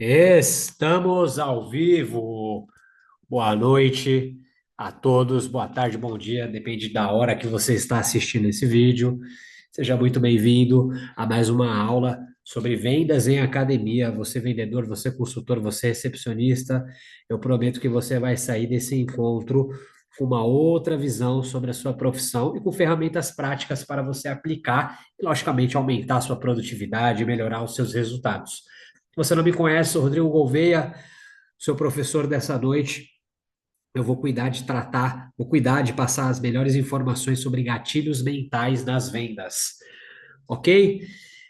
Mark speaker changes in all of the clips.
Speaker 1: Estamos ao vivo. Boa noite a todos, boa tarde, bom dia, depende da hora que você está assistindo esse vídeo. Seja muito bem-vindo a mais uma aula sobre vendas em academia. Você vendedor, você consultor, você recepcionista, eu prometo que você vai sair desse encontro com uma outra visão sobre a sua profissão e com ferramentas práticas para você aplicar e, logicamente, aumentar a sua produtividade e melhorar os seus resultados. Se você não me conhece, sou Rodrigo Gouveia, seu professor dessa noite. Eu vou cuidar de tratar, vou cuidar de passar as melhores informações sobre gatilhos mentais nas vendas. Ok?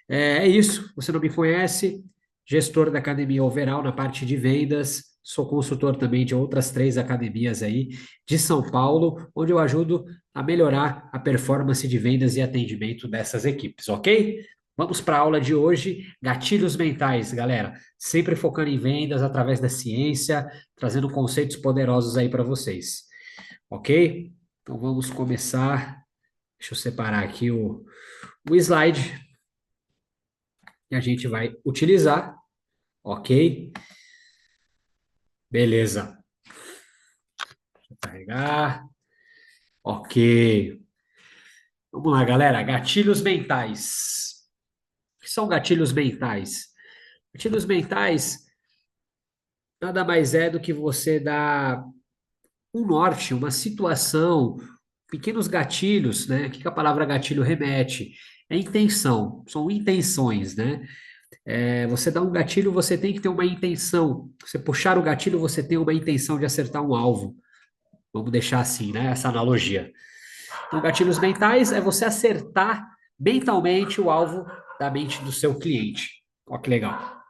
Speaker 1: É isso. Você não me conhece? Gestor da Academia Overall na parte de vendas. Sou consultor também de outras 3 academias aí de São Paulo, onde eu ajudo a melhorar a performance de vendas e atendimento dessas equipes, ok? Vamos para a aula de hoje, gatilhos mentais, galera. Sempre focando em vendas através da ciência, trazendo conceitos poderosos aí para vocês, ok? Então vamos começar. Deixa eu separar aqui o slide que a gente vai utilizar, ok? Beleza. Deixa eu carregar. Ok. Vamos lá, galera. Gatilhos mentais. O que são gatilhos mentais? Gatilhos mentais nada mais é do que você dar um norte, uma situação, pequenos gatilhos, né? O que que a palavra gatilho remete? É intenção, são intenções, né? Você dá um gatilho, você tem que ter uma intenção. Você puxar o gatilho, você tem uma intenção de acertar um alvo. Vamos deixar assim, né? Essa analogia. Então, gatilhos mentais é você acertar mentalmente o alvo da mente do seu cliente. Olha que legal.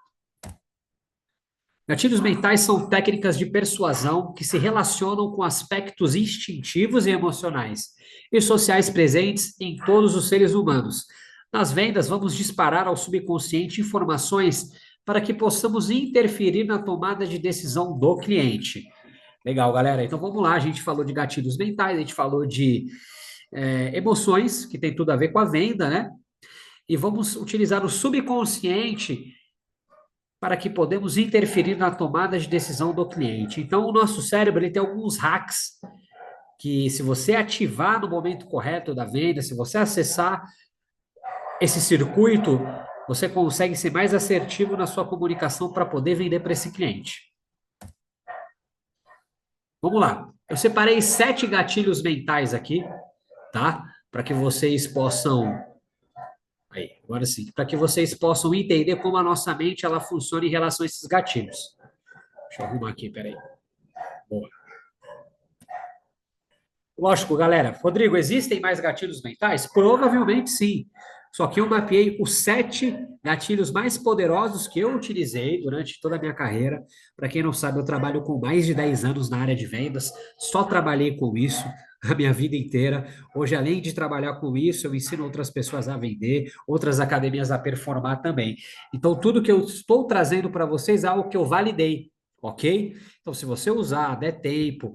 Speaker 1: Gatilhos mentais são técnicas de persuasão que se relacionam com aspectos instintivos e emocionais e sociais presentes em todos os seres humanos. Nas vendas, vamos disparar ao subconsciente informações para que possamos interferir na tomada de decisão do cliente. Legal, galera. Então vamos lá. A gente falou de gatilhos mentais, a gente falou de emoções, que tem tudo a ver com a venda, né? E vamos utilizar o subconsciente para que podemos interferir na tomada de decisão do cliente. Então, o nosso cérebro ele tem alguns hacks que, se você ativar no momento correto da venda, se você acessar esse circuito, você consegue ser mais assertivo na sua comunicação para poder vender para esse cliente. Vamos lá. Eu separei 7 gatilhos mentais aqui, tá? Para que vocês possam aí, agora sim, para que vocês possam entender como a nossa mente ela funciona em relação a esses gatilhos. Deixa eu arrumar aqui, peraí. Boa. Lógico, galera. Rodrigo, existem mais gatilhos mentais? Provavelmente sim. Só que eu mapeei os 7 gatilhos mais poderosos que eu utilizei durante toda a minha carreira. Para quem não sabe, eu trabalho com mais de 10 anos na área de vendas, só trabalhei com isso a minha vida inteira. Hoje, além de trabalhar com isso, eu ensino outras pessoas a vender, outras academias a performar também. Então, tudo que eu estou trazendo para vocês é algo que eu validei, ok? Então, se você usar, der tempo,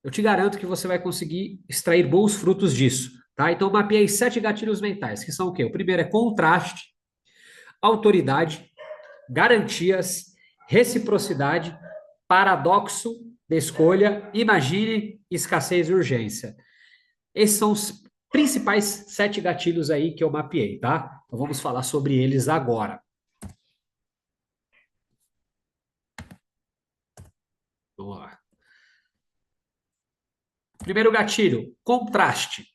Speaker 1: eu te garanto que você vai conseguir extrair bons frutos disso, tá? Então, eu mapeei 7 gatilhos mentais, que são o quê? O primeiro é contraste, autoridade, garantias, reciprocidade, paradoxo de escolha, imagine, escassez e urgência. Esses são os principais 7 gatilhos aí que eu mapeei, tá? Então, vamos falar sobre eles agora. Vamos lá. Primeiro gatilho, contraste.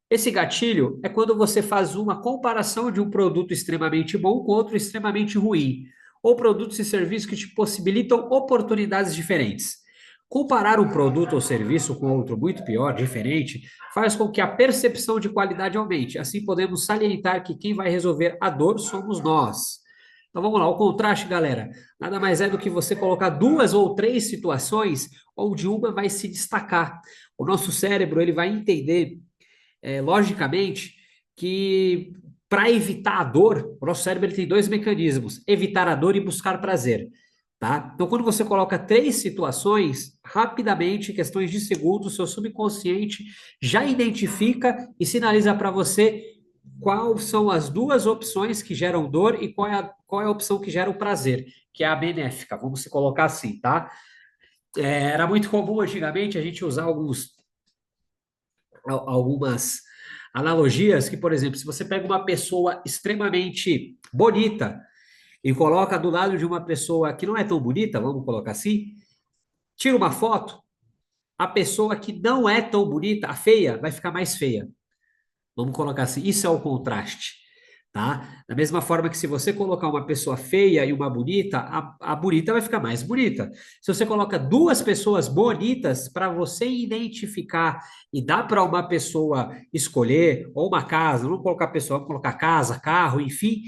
Speaker 1: Esse gatilho é quando você faz uma comparação de um produto extremamente bom com outro extremamente ruim, ou produtos e serviços que te possibilitam oportunidades diferentes. Comparar um produto ou serviço com outro muito pior, diferente, faz com que a percepção de qualidade aumente. Assim, podemos salientar que quem vai resolver a dor somos nós. Então vamos lá, o contraste, galera, nada mais é do que você colocar 2 ou 3 situações onde uma vai se destacar. O nosso cérebro ele vai entender logicamente, que para evitar a dor, o nosso cérebro ele tem 2 mecanismos: evitar a dor e buscar prazer. Tá? Então, quando você coloca 3 situações, rapidamente, em questões de segundos, o seu subconsciente já identifica e sinaliza para você qual são as duas opções que geram dor e qual é a opção que gera o prazer, que é a benéfica, vamos se colocar assim, tá? Era muito comum antigamente a gente usar algumas analogias que, por exemplo, se você pega uma pessoa extremamente bonita e coloca do lado de uma pessoa que não é tão bonita, vamos colocar assim, tira uma foto, a pessoa que não é tão bonita, a feia, vai ficar mais feia. Vamos colocar assim, isso é o contraste, tá? Da mesma forma que se você colocar uma pessoa feia e uma bonita, a bonita vai ficar mais bonita. Se você coloca duas pessoas bonitas, para você identificar e dar para uma pessoa escolher, ou uma casa, não colocar pessoa, vamos colocar casa, carro, enfim,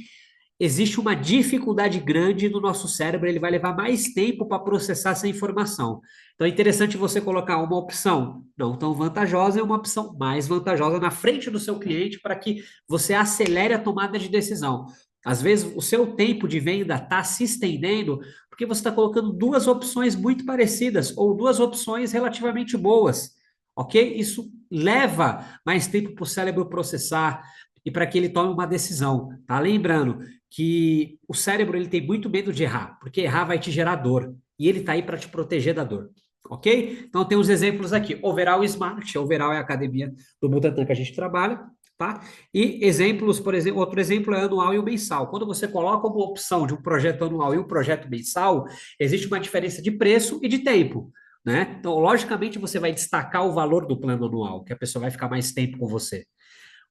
Speaker 1: existe uma dificuldade grande no nosso cérebro, ele vai levar mais tempo para processar essa informação. Então é interessante você colocar uma opção não tão vantajosa e uma opção mais vantajosa na frente do seu cliente para que você acelere a tomada de decisão. Às vezes o seu tempo de venda está se estendendo porque você está colocando duas opções muito parecidas ou duas opções relativamente boas, ok? Isso leva mais tempo para o cérebro processar e para que ele tome uma decisão, tá? Lembrando que o cérebro ele tem muito medo de errar, porque errar vai te gerar dor. E ele está aí para te proteger da dor. Ok? Então tem os exemplos aqui. Overall Smart, Overall é a academia do Butantan que a gente trabalha, tá? E exemplos, por exemplo, outro exemplo é anual e o mensal. Quando você coloca uma opção de um projeto anual e um projeto mensal, existe uma diferença de preço e de tempo. Né? Então, logicamente, você vai destacar o valor do plano anual, que a pessoa vai ficar mais tempo com você.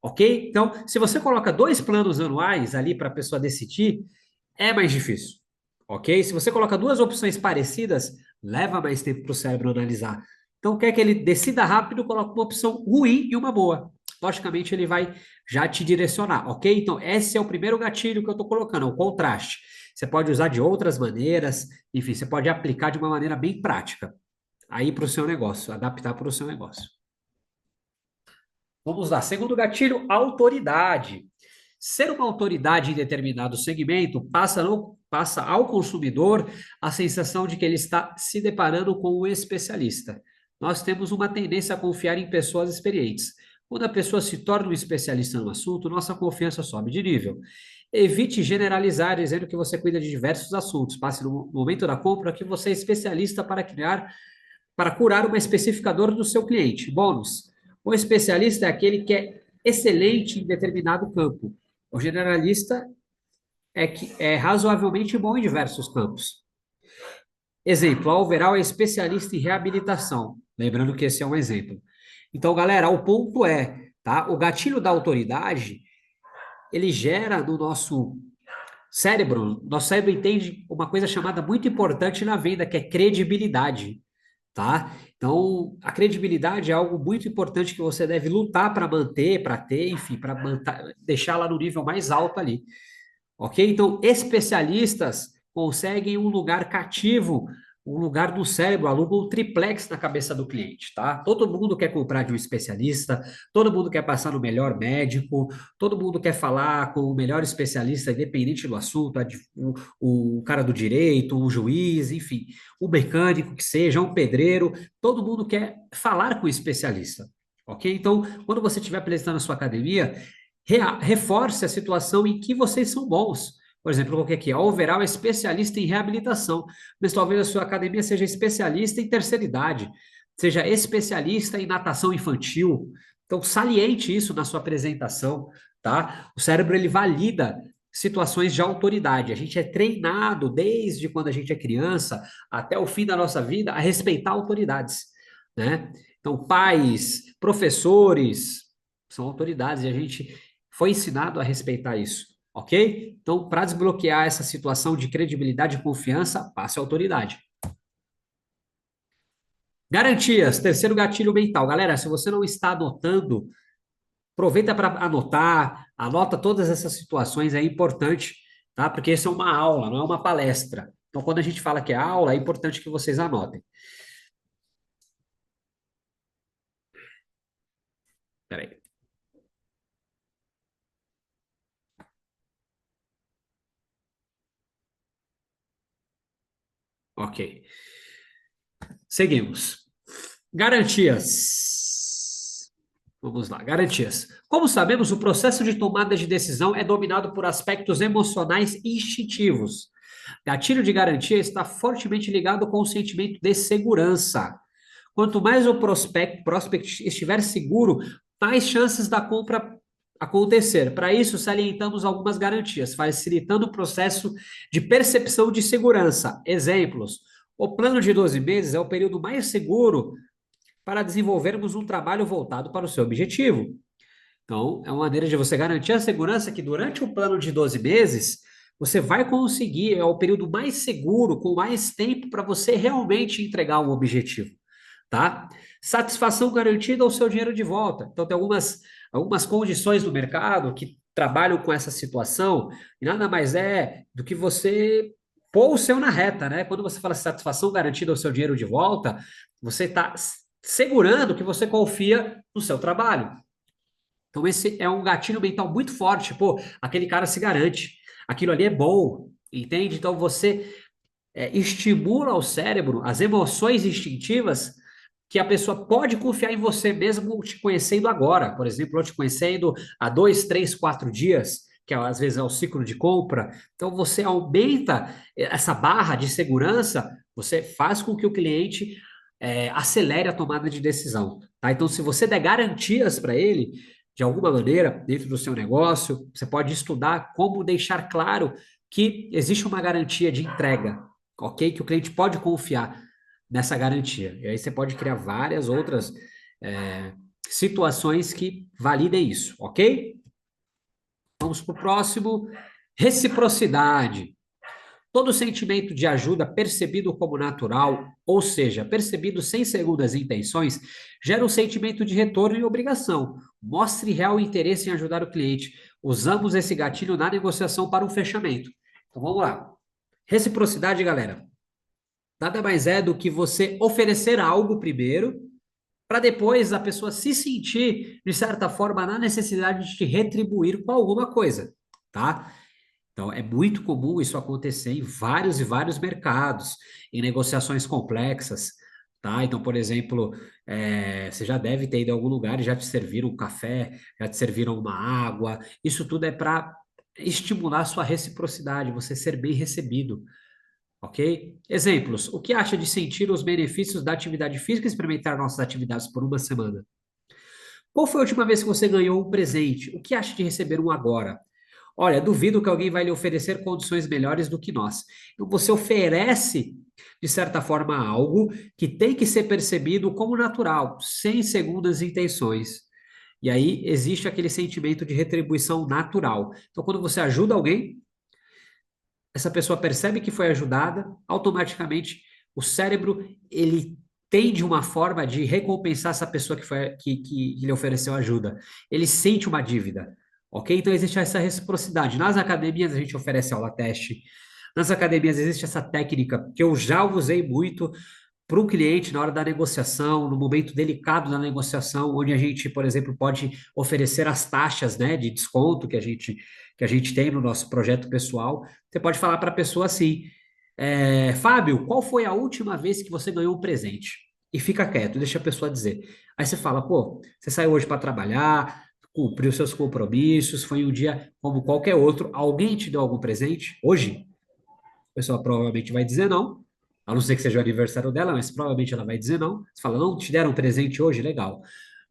Speaker 1: Ok? Então, se você coloca dois planos anuais ali para a pessoa decidir, é mais difícil. Ok? Se você coloca duas opções parecidas, leva mais tempo para o cérebro analisar. Então, quer que ele decida rápido, coloca uma opção ruim e uma boa. Logicamente, ele vai já te direcionar, ok? Então, esse é o primeiro gatilho que eu estou colocando, é o contraste. Você pode usar de outras maneiras, enfim, você pode aplicar de uma maneira bem prática aí para o seu negócio, adaptar para o seu negócio. Vamos lá. Segundo gatilho, autoridade. Ser uma autoridade em determinado segmento passa ao consumidor a sensação de que ele está se deparando com um especialista. Nós temos uma tendência a confiar em pessoas experientes. Quando a pessoa se torna um especialista no assunto, nossa confiança sobe de nível. Evite generalizar dizendo que você cuida de diversos assuntos. Passe no momento da compra que você é especialista para curar uma específica dor do seu cliente. Bônus. O especialista é aquele que é excelente em determinado campo. O generalista é que é razoavelmente bom em diversos campos. Exemplo, a Overall é especialista em reabilitação. Lembrando que esse é um exemplo. Então, galera, o ponto é, tá? O gatilho da autoridade, ele gera no nosso cérebro entende uma coisa chamada muito importante na venda, que é credibilidade, tá? Então, a credibilidade é algo muito importante que você deve lutar para manter, para ter, enfim, para deixar lá no nível mais alto ali. Ok? Então, especialistas conseguem um lugar cativo, um lugar do cérebro, alugam um triplex na cabeça do cliente, tá? Todo mundo quer comprar de um especialista, todo mundo quer passar no melhor médico, todo mundo quer falar com o melhor especialista, independente do assunto, o cara do direito, um juiz, enfim, um mecânico que seja, um pedreiro, todo mundo quer falar com o especialista. Ok? Então, quando você estiver apresentando a sua academia, reforce a situação em que vocês são bons. Por exemplo, eu coloquei aqui, a Overall é especialista em reabilitação, mas talvez a sua academia seja especialista em terceira idade, seja especialista em natação infantil. Então, saliente isso na sua apresentação, tá? O cérebro, ele valida situações de autoridade. A gente é treinado desde quando a gente é criança até o fim da nossa vida a respeitar autoridades, né? Então, pais, professores são autoridades e a gente foi ensinado a respeitar isso, ok? Então, para desbloquear essa situação de credibilidade e confiança, passe a autoridade. Garantias, terceiro gatilho mental. Galera, se você não está anotando, aproveita para anotar, anota todas essas situações, é importante, tá? Porque isso é uma aula, não é uma palestra. Então, quando a gente fala que é aula, é importante que vocês anotem. Peraí. Ok. Seguimos. Garantias. Vamos lá, garantias. Como sabemos, o processo de tomada de decisão é dominado por aspectos emocionais e instintivos. Gatilho de garantia está fortemente ligado com o sentimento de segurança. Quanto mais o prospect estiver seguro, mais chances da compra acontecer. Para isso, salientamos algumas garantias, facilitando o processo de percepção de segurança. Exemplos: o plano de 12 meses é o período mais seguro para desenvolvermos um trabalho voltado para o seu objetivo. Então, é uma maneira de você garantir a segurança que durante o plano de 12 meses, você vai conseguir, é o período mais seguro, com mais tempo para você realmente entregar um objetivo, tá? Satisfação garantida ou seu dinheiro de volta. Então, tem algumas condições no mercado que trabalham com essa situação, e nada mais é do que você pôr o seu na reta, né? Quando você fala satisfação garantida ou seu dinheiro de volta, você está segurando que você confia no seu trabalho. Então, esse é um gatilho mental muito forte. Pô, aquele cara se garante. Aquilo ali é bom, entende? Então, você estimula o cérebro, as emoções instintivas, que a pessoa pode confiar em você mesmo te conhecendo agora. Por exemplo, eu te conhecendo há 2, 3, 4 dias, que às vezes é o ciclo de compra. Então, você aumenta essa barra de segurança, você faz com que o cliente acelere a tomada de decisão. Tá? Então, se você der garantias para ele, de alguma maneira, dentro do seu negócio, você pode estudar como deixar claro que existe uma garantia de entrega, ok? Que o cliente pode confiar nessa garantia. E aí você pode criar várias outras é, situações que validem isso, ok? Vamos para o próximo. Reciprocidade. Todo sentimento de ajuda percebido como natural, ou seja, percebido sem segundas intenções, gera um sentimento de retorno e obrigação. Mostre real interesse em ajudar o cliente. Usamos esse gatilho na negociação para um fechamento. Então vamos lá. Reciprocidade, galera. Nada mais é do que você oferecer algo primeiro, para depois a pessoa se sentir, de certa forma, na necessidade de te retribuir com alguma coisa, tá? Então, é muito comum isso acontecer em vários e vários mercados, em negociações complexas, tá? Então, por exemplo, você já deve ter ido a algum lugar e já te serviram um café, já te serviram uma água. Isso tudo é para estimular a sua reciprocidade, você ser bem recebido, ok? Exemplos: o que acha de sentir os benefícios da atividade física e experimentar nossas atividades por uma semana? Qual foi a última vez que você ganhou um presente? O que acha de receber um agora? Olha, duvido que alguém vai lhe oferecer condições melhores do que nós. Então, você oferece, de certa forma, algo que tem que ser percebido como natural, sem segundas intenções. E aí existe aquele sentimento de retribuição natural. Então, quando você ajuda alguém, essa pessoa percebe que foi ajudada, automaticamente o cérebro ele tende uma forma de recompensar essa pessoa que lhe ofereceu ajuda. Ele sente uma dívida, ok? Então existe essa reciprocidade. Nas academias a gente oferece aula teste. Nas academias existe essa técnica que eu já usei muito para o cliente na hora da negociação, no momento delicado da negociação, onde a gente, por exemplo, pode oferecer as taxas, né, de desconto que a gente tem no nosso projeto pessoal. Você pode falar para a pessoa assim: Fábio, qual foi a última vez que você ganhou um presente? E fica quieto, deixa a pessoa dizer. Aí você fala: pô, você saiu hoje para trabalhar, cumpriu seus compromissos, foi um dia como qualquer outro. Alguém te deu algum presente hoje? A pessoa provavelmente vai dizer não, a não ser que seja o aniversário dela, mas provavelmente ela vai dizer não. Você fala: não te deram um presente hoje? Legal.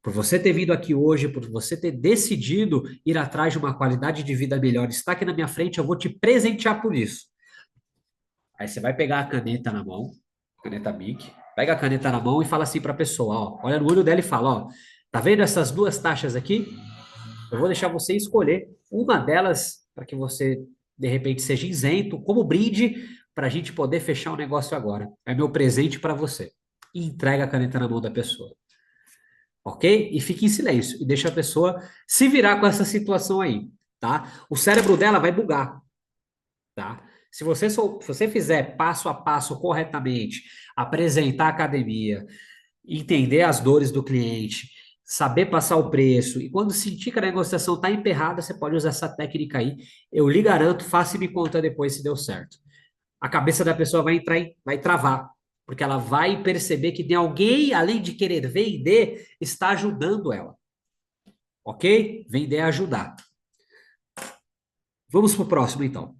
Speaker 1: Por você ter vindo aqui hoje, por você ter decidido ir atrás de uma qualidade de vida melhor, está aqui na minha frente, eu vou te presentear por isso. Aí você vai pegar a caneta na mão, caneta Bic, pega a caneta na mão e fala assim para a pessoa, ó, olha no olho dela e fala, ó, tá vendo essas duas taxas aqui? Eu vou deixar você escolher uma delas para que você, de repente, seja isento, como brinde, para a gente poder fechar o negócio agora. É meu presente para você. E entrega a caneta na mão da pessoa. Ok? E fique em silêncio. E deixa a pessoa se virar com essa situação aí. Tá? O cérebro dela vai bugar. Tá? Se você fizer passo a passo corretamente, apresentar a academia, entender as dores do cliente, saber passar o preço, e quando sentir que a negociação está emperrada, você pode usar essa técnica aí. Eu lhe garanto, faça e me conta depois se deu certo. A cabeça da pessoa vai entrar, vai travar, porque ela vai perceber que tem alguém, além de querer vender, está ajudando ela. ok? Vender é ajudar. Vamos para o próximo, então.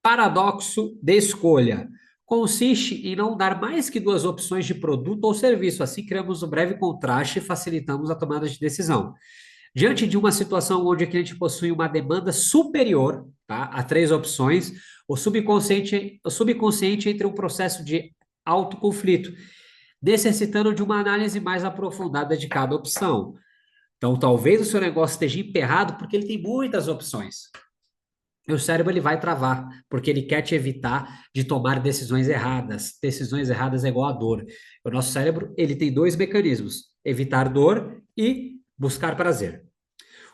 Speaker 1: Paradoxo de escolha. Consiste em não dar mais que duas opções de produto ou serviço. Assim, criamos um breve contraste e facilitamos a tomada de decisão. Diante de uma situação onde o cliente possui uma demanda superior, tá, a três opções, o subconsciente entra em um processo de autoconflito, necessitando de uma análise mais aprofundada de cada opção. Então, talvez o seu negócio esteja emperrado porque ele tem muitas opções. E o cérebro ele vai travar, porque ele quer te evitar de tomar decisões erradas. Decisões erradas é igual a dor. O nosso cérebro ele tem dois mecanismos: evitar dor e buscar prazer.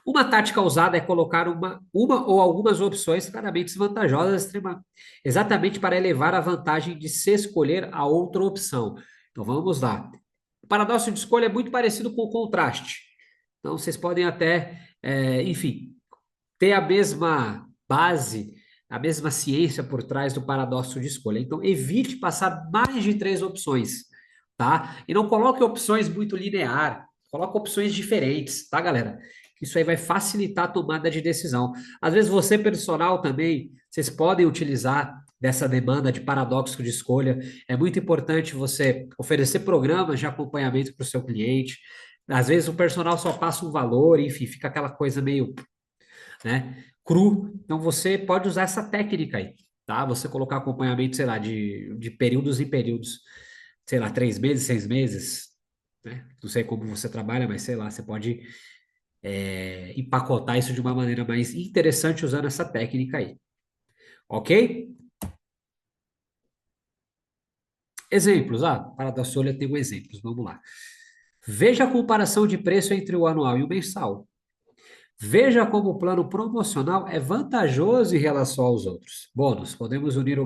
Speaker 1: Uma tática usada é colocar uma ou algumas opções claramente vantajosas, exatamente para elevar a vantagem de se escolher a outra opção. Então vamos lá. O paradoxo de escolha é muito parecido com o contraste. Então vocês podem até, enfim, ter a mesma base, a mesma ciência por trás do paradoxo de escolha. Então evite passar mais de três opções, tá? E não coloque opções muito linear, coloque opções diferentes, tá, galera? Isso aí vai facilitar a tomada de decisão. Às vezes você, personal, também, vocês podem utilizar dessa demanda de paradoxo de escolha. É muito importante você oferecer programas de acompanhamento para o seu cliente. Às vezes o personal só passa um valor, enfim, fica aquela coisa meio, né, cru. Então você pode usar essa técnica aí, tá? Você colocar acompanhamento, sei lá, de períodos em períodos, sei lá, 3 meses, 6 meses, né? Não sei como você trabalha, mas sei lá, você pode empacotar isso de uma maneira mais interessante usando essa técnica aí. Ok? Exemplos. Para da Folha tem um exemplo. Vamos lá. Veja a comparação de preço entre o anual e o mensal. Veja como o plano promocional é vantajoso em relação aos outros. Bônus. Podemos unir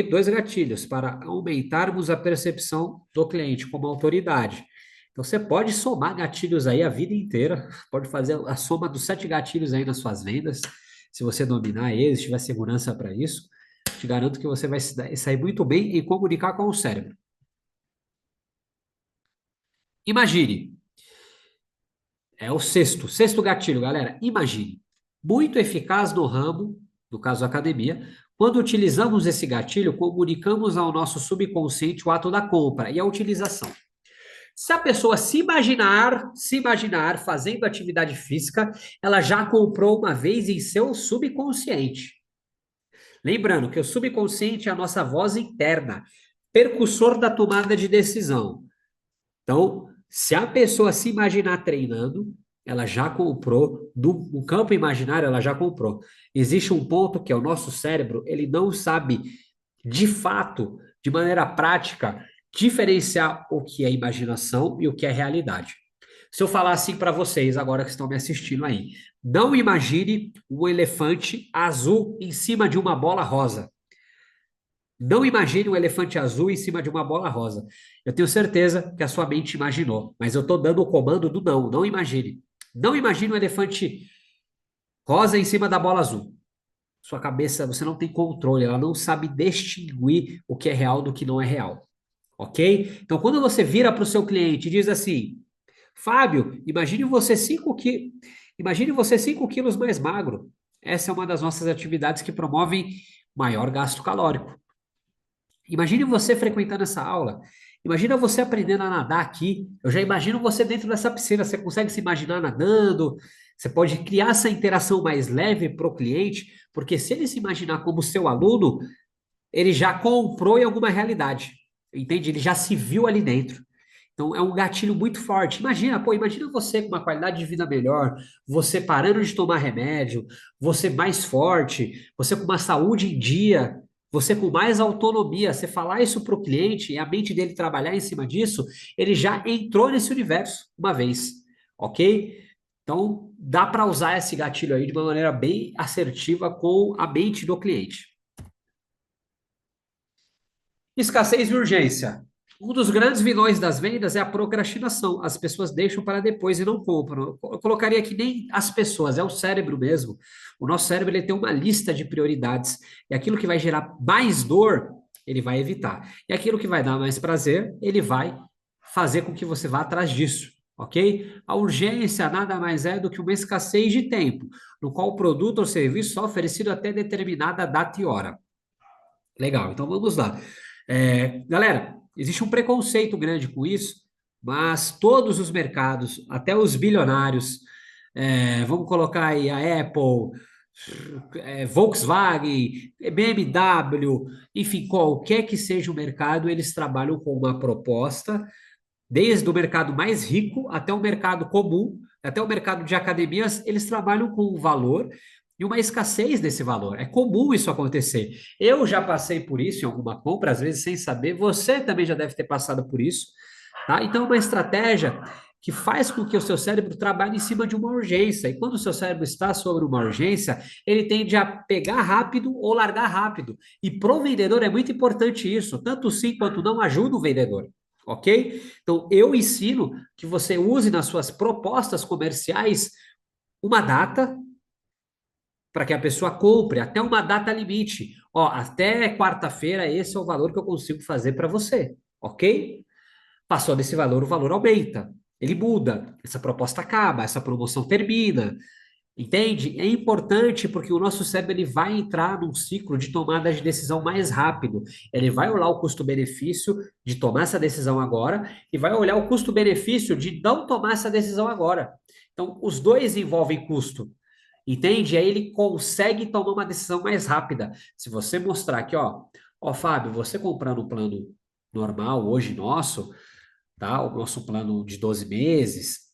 Speaker 1: dois gatilhos para aumentarmos a percepção do cliente como autoridade. Então, você pode somar gatilhos aí a vida inteira, pode fazer a soma dos 7 gatilhos aí nas suas vendas, se você dominar eles, tiver segurança para isso, te garanto que você vai sair muito bem em comunicar com o cérebro. Imagine, é o sexto gatilho, galera. Imagine, muito eficaz no ramo, no caso academia, quando utilizamos esse gatilho, comunicamos ao nosso subconsciente o ato da compra e a utilização. Se a pessoa se imaginar fazendo atividade física, ela já comprou uma vez em seu subconsciente. Lembrando que o subconsciente é a nossa voz interna, percussor da tomada de decisão. Então, se a pessoa se imaginar treinando, ela já comprou, no campo imaginário, ela já comprou. Existe um ponto que é o nosso cérebro, ele não sabe, de fato, de maneira prática, diferenciar o que é imaginação e o que é realidade. Se eu falar assim para vocês, agora que estão me assistindo aí, não imagine um elefante azul em cima de uma bola rosa. Não imagine um elefante azul em cima de uma bola rosa. Eu tenho certeza que a sua mente imaginou, mas eu estou dando o comando do não. Não imagine. Não imagine um elefante rosa em cima da bola azul. Sua cabeça, você não tem controle, ela não sabe distinguir o que é real do que não é real. Ok? Então, quando você vira para o seu cliente e diz assim: Fábio, imagine você 5 quilos mais magro. Essa é uma das nossas atividades que promovem maior gasto calórico. Imagine você frequentando essa aula. Imagina você aprendendo a nadar aqui. Eu já imagino você dentro dessa piscina. Você consegue se imaginar nadando? Você pode criar essa interação mais leve para o cliente, porque se ele se imaginar como seu aluno, ele já comprou em alguma realidade. Entende? Ele já se viu ali dentro. Então é um gatilho muito forte. Imagina você com uma qualidade de vida melhor, você parando de tomar remédio, você mais forte, você com uma saúde em dia, você com mais autonomia. Você falar isso para o cliente e a mente dele trabalhar em cima disso, ele já entrou nesse universo uma vez, ok? Então dá para usar esse gatilho aí de uma maneira bem assertiva com a mente do cliente. Escassez e urgência. Um dos grandes vilões das vendas é a procrastinação. As pessoas deixam para depois e não compram. Eu colocaria que nem as pessoas, é o cérebro mesmo. O nosso cérebro ele tem uma lista de prioridades. E aquilo que vai gerar mais dor, ele vai evitar. E aquilo que vai dar mais prazer, ele vai fazer com que você vá atrás disso, ok? A urgência nada mais é do que uma escassez de tempo, no qual o produto ou serviço é oferecido até determinada data e hora. Legal, então vamos lá. Galera, existe um preconceito grande com isso, mas todos os mercados, até os bilionários, vamos colocar aí a Apple, Volkswagen, BMW, enfim, qualquer que seja o mercado, eles trabalham com uma proposta, desde o mercado mais rico até o mercado comum, até o mercado de academias, eles trabalham com um valor e uma escassez desse valor. É comum isso acontecer. Eu já passei por isso em alguma compra, às vezes sem saber, você também já deve ter passado por isso, tá? Então, é uma estratégia que faz com que o seu cérebro trabalhe em cima de uma urgência. E quando o seu cérebro está sobre uma urgência, ele tende a pegar rápido ou largar rápido. E para o vendedor é muito importante isso. Tanto sim quanto não ajuda o vendedor. Ok? Então, eu ensino que você use nas suas propostas comerciais uma data para que a pessoa compre, até uma data limite. Ó, até quarta-feira, esse é o valor que eu consigo fazer para você. Ok? Passou desse valor, o valor aumenta. Ele muda, essa proposta acaba, essa promoção termina. Entende? É importante porque o nosso cérebro ele vai entrar num ciclo de tomada de decisão mais rápido. Ele vai olhar o custo-benefício de tomar essa decisão agora e vai olhar o custo-benefício de não tomar essa decisão agora. Então, os dois envolvem custo. Entende? Aí ele consegue tomar uma decisão mais rápida. Se você mostrar aqui, ó, Fábio, você comprando um plano normal hoje nosso, tá? O nosso plano de 12 meses,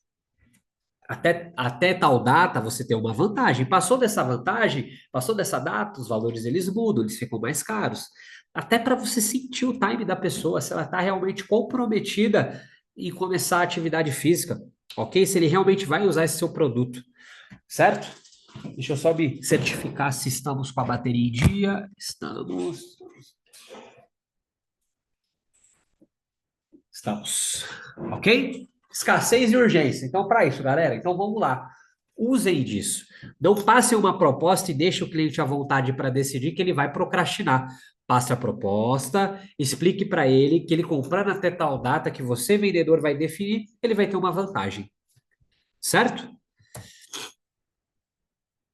Speaker 1: até tal data você tem uma vantagem. Passou dessa vantagem, passou dessa data, os valores eles mudam, eles ficam mais caros. Até para você sentir o time da pessoa, se ela está realmente comprometida em começar a atividade física, ok? Se ele realmente vai usar esse seu produto, certo? Deixa eu só me certificar se estamos com a bateria em dia. Estamos. Ok? Escassez e urgência. Então, para isso, galera, então vamos lá. Usem disso. Não passem uma proposta e deixem o cliente à vontade para decidir que ele vai procrastinar. Passe a proposta, explique para ele que ele comprando até tal data que você, vendedor, vai definir, ele vai ter uma vantagem. Certo?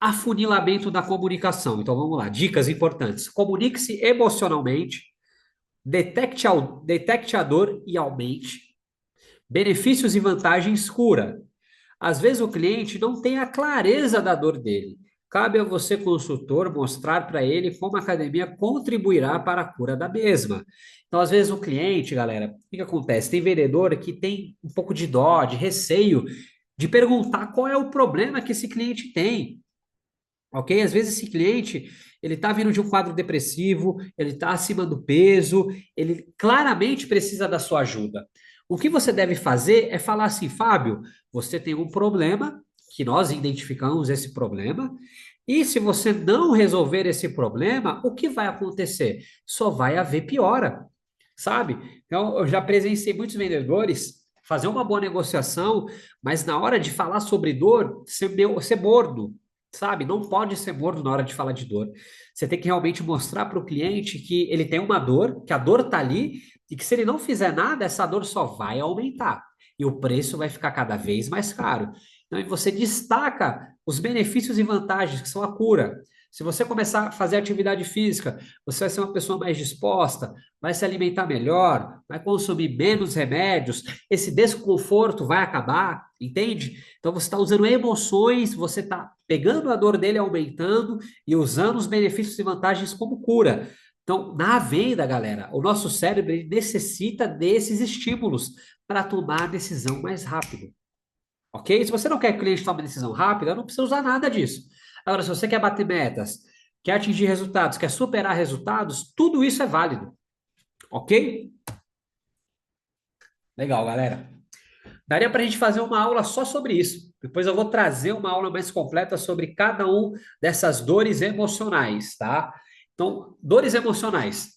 Speaker 1: Afunilamento da comunicação. Então vamos lá, dicas importantes. Comunique-se emocionalmente, detecte a dor e aumente. Benefícios e vantagens cura. Às vezes o cliente não tem a clareza da dor dele. Cabe a você, consultor, mostrar para ele como a academia contribuirá para a cura da mesma. Então, às vezes o cliente, galera, o que acontece? Tem vendedor que tem um pouco de dó, de receio de perguntar qual é o problema que esse cliente tem. Ok? Às vezes esse cliente, ele está vindo de um quadro depressivo, ele está acima do peso, ele claramente precisa da sua ajuda. O que você deve fazer é falar assim, Fábio, você tem um problema, que nós identificamos esse problema, e se você não resolver esse problema, o que vai acontecer? Só vai haver piora, sabe? Então, eu já presenciei muitos vendedores fazer uma boa negociação, mas na hora de falar sobre dor, ser morno, sabe? Não pode ser morno na hora de falar de dor. Você tem que realmente mostrar para o cliente que ele tem uma dor, que a dor está ali e que se ele não fizer nada, essa dor só vai aumentar e o preço vai ficar cada vez mais caro. Então, você destaca os benefícios e vantagens que são a cura. Se você começar a fazer atividade física, você vai ser uma pessoa mais disposta, vai se alimentar melhor, vai consumir menos remédios, esse desconforto vai acabar, entende? Então você está usando emoções, você está pegando a dor dele, aumentando e usando os benefícios e vantagens como cura. Então, na venda, galera, o nosso cérebro ele necessita desses estímulos para tomar a decisão mais rápido. Ok? Se você não quer que o cliente tome decisão rápida, não precisa usar nada disso. Agora, se você quer bater metas, quer atingir resultados, quer superar resultados, tudo isso é válido. Ok? Legal, galera. Daria para a gente fazer uma aula só sobre isso. Depois eu vou trazer uma aula mais completa sobre cada um dessas dores emocionais, tá? Então, dores emocionais.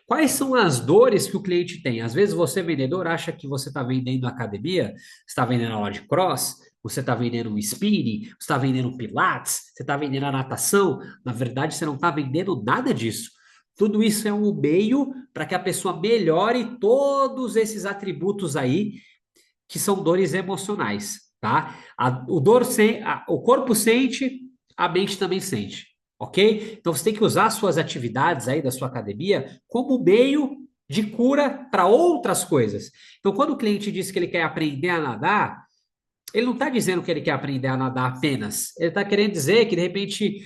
Speaker 1: Quais são as dores que o cliente tem? Às vezes você, vendedor, acha que você está vendendo academia, está vendendo aula de cross, você está vendendo um spinning, você está vendendo pilates, você está vendendo a natação. Na verdade, você não está vendendo nada disso. Tudo isso é um meio para que a pessoa melhore todos esses atributos aí, que são dores emocionais, tá? O corpo sente, a mente também sente, ok? Então você tem que usar suas atividades aí da sua academia como meio de cura para outras coisas. Então, quando o cliente diz que ele quer aprender a nadar, ele não está dizendo que ele quer aprender a nadar apenas. Ele está querendo dizer que, de repente,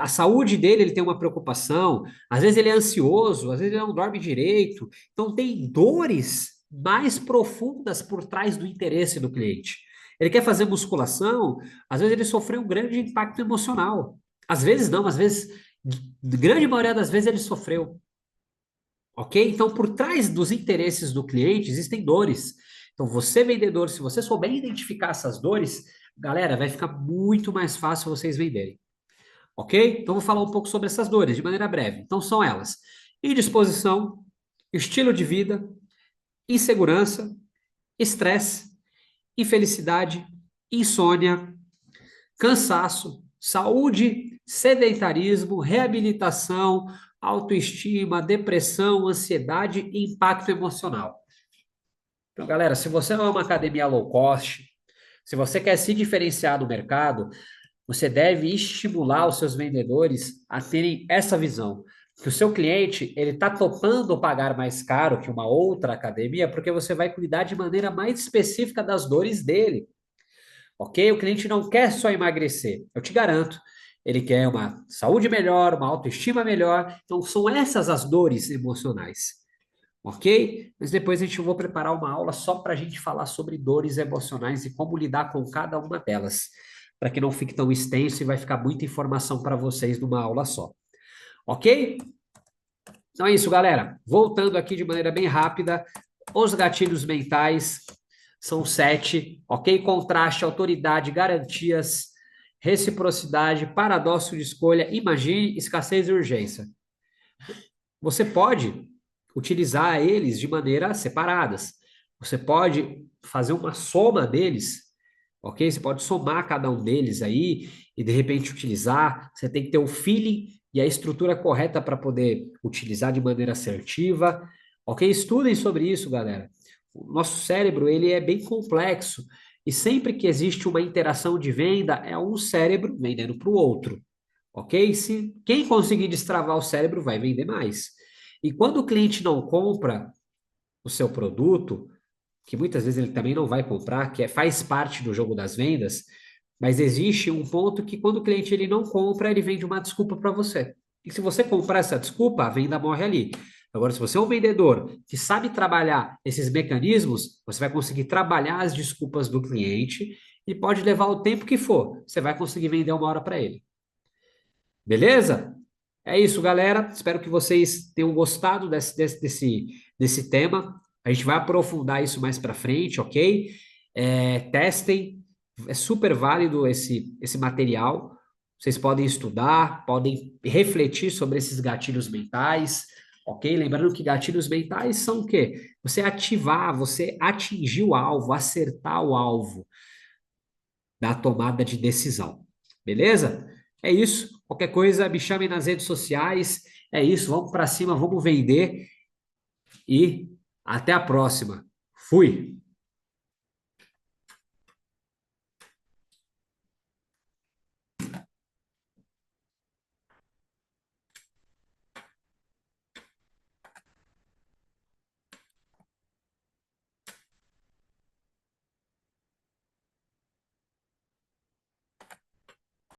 Speaker 1: a saúde dele, ele tem uma preocupação. Às vezes ele é ansioso, às vezes ele não dorme direito. Então, tem dores mais profundas por trás do interesse do cliente. Ele quer fazer musculação, às vezes ele sofreu um grande impacto emocional. Às vezes não, às vezes, grande maioria das vezes ele sofreu. Ok? Então, por trás dos interesses do cliente existem dores. Então, você, vendedor, se você souber identificar essas dores, galera, vai ficar muito mais fácil vocês venderem. Ok? Então, vou falar um pouco sobre essas dores de maneira breve. Então, são elas: indisposição, estilo de vida, insegurança, estresse, infelicidade, insônia, cansaço, saúde, sedentarismo, reabilitação, autoestima, depressão, ansiedade e impacto emocional. Então, galera, se você não é uma academia low cost, se você quer se diferenciar do mercado, você deve estimular os seus vendedores a terem essa visão. Que o seu cliente, ele está topando pagar mais caro que uma outra academia, porque você vai cuidar de maneira mais específica das dores dele. Ok? O cliente não quer só emagrecer, eu te garanto. Ele quer uma saúde melhor, uma autoestima melhor. Então, são essas as dores emocionais. Ok? Mas depois a gente vai preparar uma aula só para a gente falar sobre dores emocionais e como lidar com cada uma delas, para que não fique tão extenso e vai ficar muita informação para vocês numa aula só. Ok? Então é isso, galera. Voltando aqui de maneira bem rápida, os gatilhos mentais são 7, ok? Contraste, autoridade, garantias, reciprocidade, paradoxo de escolha, imagine, escassez e urgência. Você pode utilizar eles de maneira separadas. Você pode fazer uma soma deles, ok? Você pode somar cada um deles aí e de repente utilizar. Você tem que ter o feeling e a estrutura correta para poder utilizar de maneira assertiva, ok? Estudem sobre isso, galera. O nosso cérebro, ele é bem complexo e sempre que existe uma interação de venda, é um cérebro vendendo para o outro, ok? Se quem conseguir destravar o cérebro vai vender mais. E quando o cliente não compra o seu produto, que muitas vezes ele também não vai comprar, faz parte do jogo das vendas, mas existe um ponto que quando o cliente ele não compra, ele vende uma desculpa para você. E se você comprar essa desculpa, a venda morre ali. Agora, se você é um vendedor que sabe trabalhar esses mecanismos, você vai conseguir trabalhar as desculpas do cliente e pode levar o tempo que for. Você vai conseguir vender uma hora para ele. Beleza? É isso, galera. Espero que vocês tenham gostado desse tema. A gente vai aprofundar isso mais para frente, ok? Testem, é super válido esse material. Vocês podem estudar, podem refletir sobre esses gatilhos mentais, ok? Lembrando que gatilhos mentais são o quê? Você ativar, você atingir o alvo, acertar o alvo da tomada de decisão. Beleza? É isso. Qualquer coisa, me chame nas redes sociais. É isso. Vamos para cima, vamos vender e até a próxima. Fui.